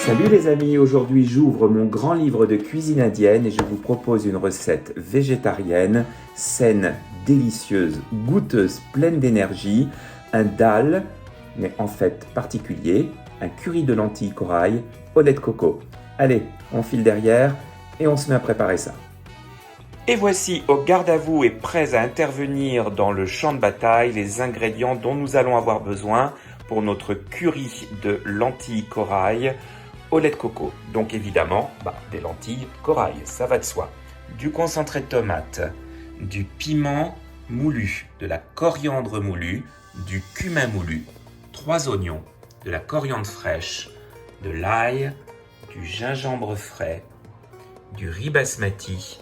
Salut les amis, aujourd'hui j'ouvre mon grand livre de cuisine indienne et je vous propose une recette végétarienne, saine, délicieuse, goûteuse, pleine d'énergie, un dal, mais en fait particulier, un curry de lentilles corail au lait de coco. Allez, on file derrière et on se met à préparer ça. Et voici au garde à vous et prêts à intervenir dans le champ de bataille les ingrédients dont nous allons avoir besoin pour notre curry de lentilles corail au lait de coco. Donc évidemment, des lentilles corail, ça va de soi. Du concentré de tomate, du piment moulu, de la coriandre moulue, du cumin moulu, 3 oignons, de la coriandre fraîche, de l'ail, du gingembre frais, du riz basmati,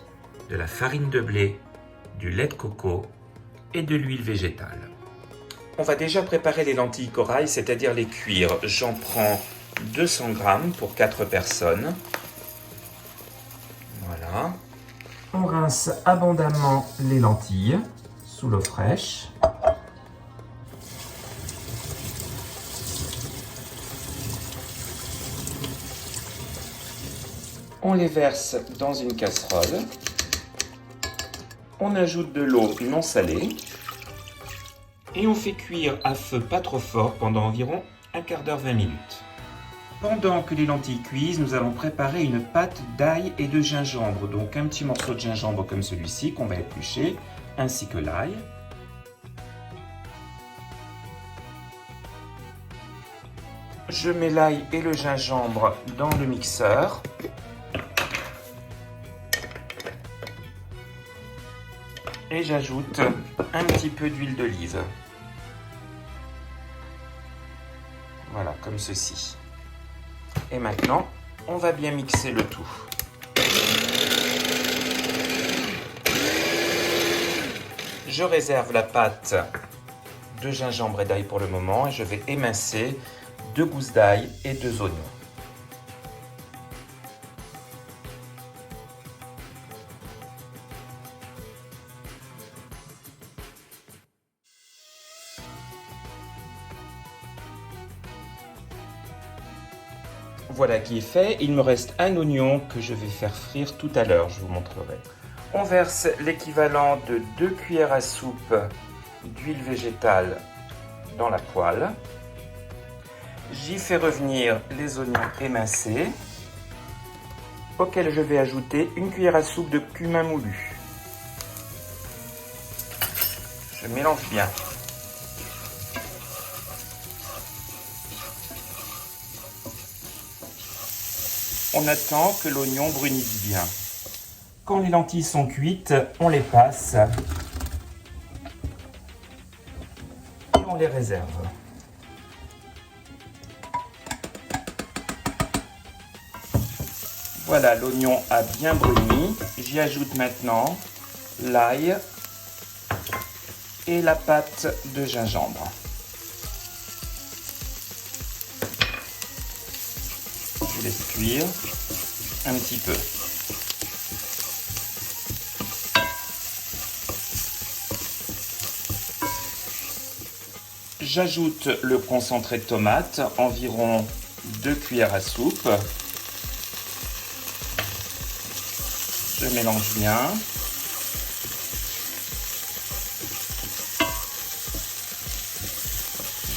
de la farine de blé, du lait de coco et de l'huile végétale. On va déjà préparer les lentilles corail, c'est-à-dire les cuire. J'en prends 200 g pour 4 personnes. Voilà. On rince abondamment les lentilles sous l'eau fraîche. On les verse dans une casserole. On ajoute de l'eau non salée. Et on fait cuire à feu pas trop fort pendant environ un quart d'heure, 20 minutes. Pendant que les lentilles cuisent, nous allons préparer une pâte d'ail et de gingembre. Donc un petit morceau de gingembre comme celui-ci qu'on va éplucher, ainsi que l'ail. Je mets l'ail et le gingembre dans le mixeur. Et j'ajoute un petit peu d'huile d'olive. Voilà, comme ceci. Et maintenant, on va bien mixer le tout. Je réserve la pâte de gingembre et d'ail pour le moment et je vais émincer 2 gousses d'ail et 2 oignons. Voilà qui est fait. Il me reste un oignon que je vais faire frire tout à l'heure, je vous montrerai. On verse l'équivalent de 2 cuillères à soupe d'huile végétale dans la poêle. J'y fais revenir les oignons émincés, auxquels je vais ajouter 1 cuillère à soupe de cumin moulu. Je mélange bien. On attend que l'oignon brunisse bien. Quand les lentilles sont cuites, on les passe et on les réserve. Voilà, l'oignon a bien bruni. J'y ajoute maintenant l'ail et la pâte de gingembre. Je laisse cuire un petit peu. J'ajoute le concentré de tomate, environ 2 cuillères à soupe. Je mélange bien.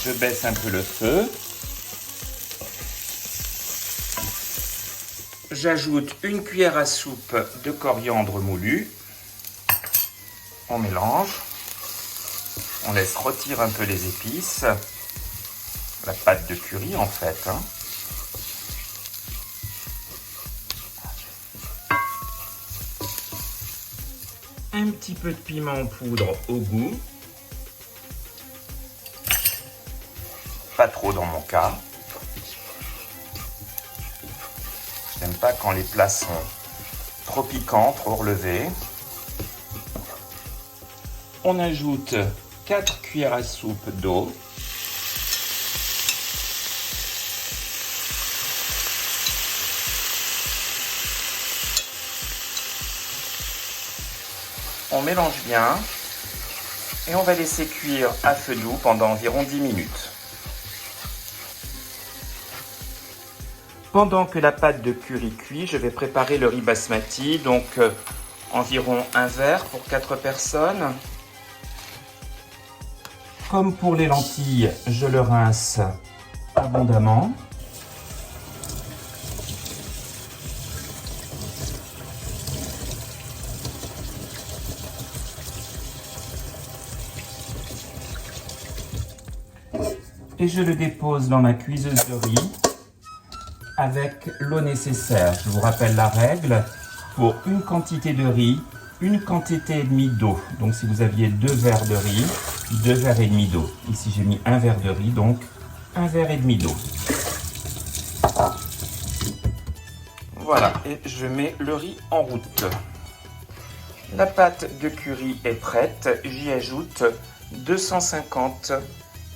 Je baisse un peu le feu. J'ajoute 1 cuillère à soupe de coriandre moulu. On mélange. On laisse rôtir un peu les épices. La pâte de curry en fait. Un petit peu de piment en poudre au goût. Pas trop dans mon cas. Je n'aime pas quand les plats sont trop piquants, trop relevés. On ajoute 4 cuillères à soupe d'eau. On mélange bien et on va laisser cuire à feu doux pendant environ 10 minutes. Pendant que la pâte de curry cuit, je vais préparer le riz basmati, donc environ un verre pour 4 personnes. Comme pour les lentilles, je le rince abondamment. Et je le dépose dans ma cuiseuse de riz avec l'eau nécessaire. Je vous rappelle la règle, pour une quantité de riz, une quantité et demie d'eau. Donc si vous aviez 2 verres de riz, 2 verres et demi d'eau. Ici j'ai mis 1 verre de riz, donc 1 verre et demi d'eau. Voilà, et je mets le riz en route. La pâte de curry est prête, j'y ajoute 250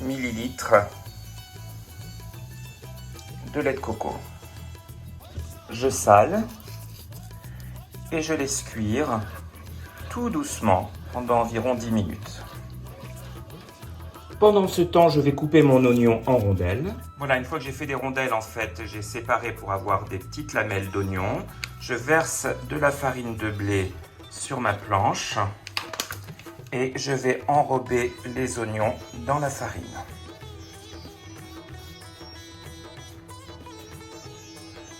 ml de lait de coco. Je sale et je laisse cuire tout doucement pendant environ 10 minutes. Pendant ce temps, je vais couper mon oignon en rondelles. Voilà, une fois que j'ai fait des rondelles, en fait, j'ai séparé pour avoir des petites lamelles d'oignon. Je verse de la farine de blé sur ma planche et je vais enrober les oignons dans la farine.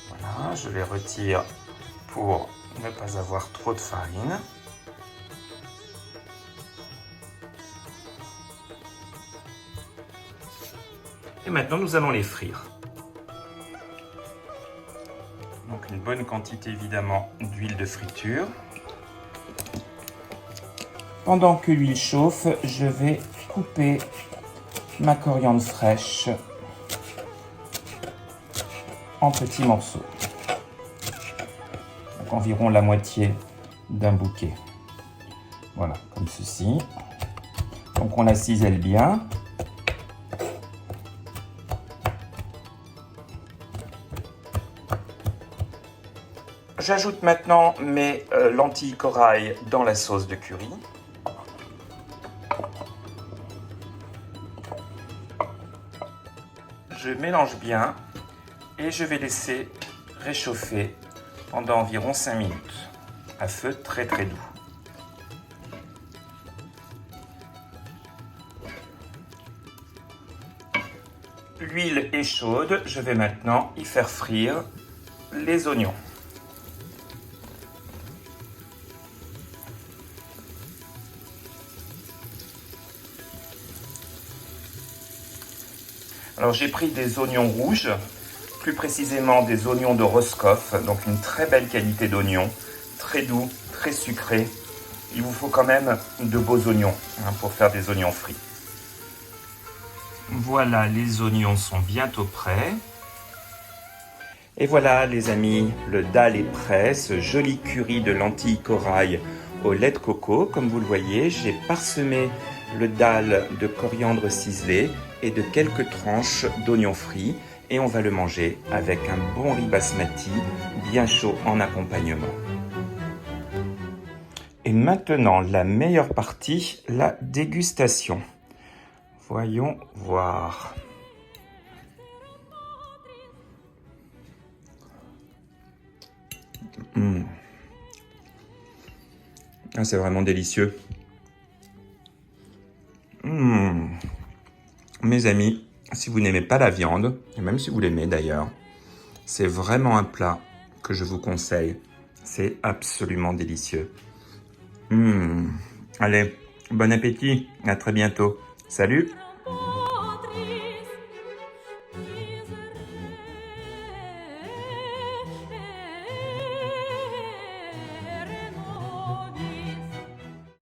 Voilà, je les retire pour ne pas avoir trop de farine. Et maintenant, nous allons les frire. Donc une bonne quantité évidemment d'huile de friture. Pendant que l'huile chauffe, je vais couper ma coriandre fraîche en petits morceaux. Donc environ la moitié d'un bouquet. Voilà, comme ceci. Donc on la cisèle bien. J'ajoute maintenant mes lentilles corail dans la sauce de curry. Je mélange bien et je vais laisser réchauffer pendant environ 5 minutes à feu très très doux. L'huile est chaude, je vais maintenant y faire frire les oignons. Alors j'ai pris des oignons rouges, plus précisément des oignons de Roscoff, donc une très belle qualité d'oignon, très doux, très sucré. Il vous faut quand même de beaux oignons pour faire des oignons frits. Voilà, les oignons sont bientôt prêts. Et voilà les amis, le dal est prêt, ce joli curry de lentilles corail au lait de coco. Comme vous le voyez, j'ai parsemé le dal de coriandre ciselé et de quelques tranches d'oignons frits. Et on va le manger avec un bon riz basmati bien chaud en accompagnement. Et maintenant, la meilleure partie, la dégustation. Voyons voir. Ah, c'est vraiment délicieux. Mes amis, si vous n'aimez pas la viande, et même si vous l'aimez d'ailleurs, c'est vraiment un plat que je vous conseille. C'est absolument délicieux. Allez, bon appétit, à très bientôt. Salut!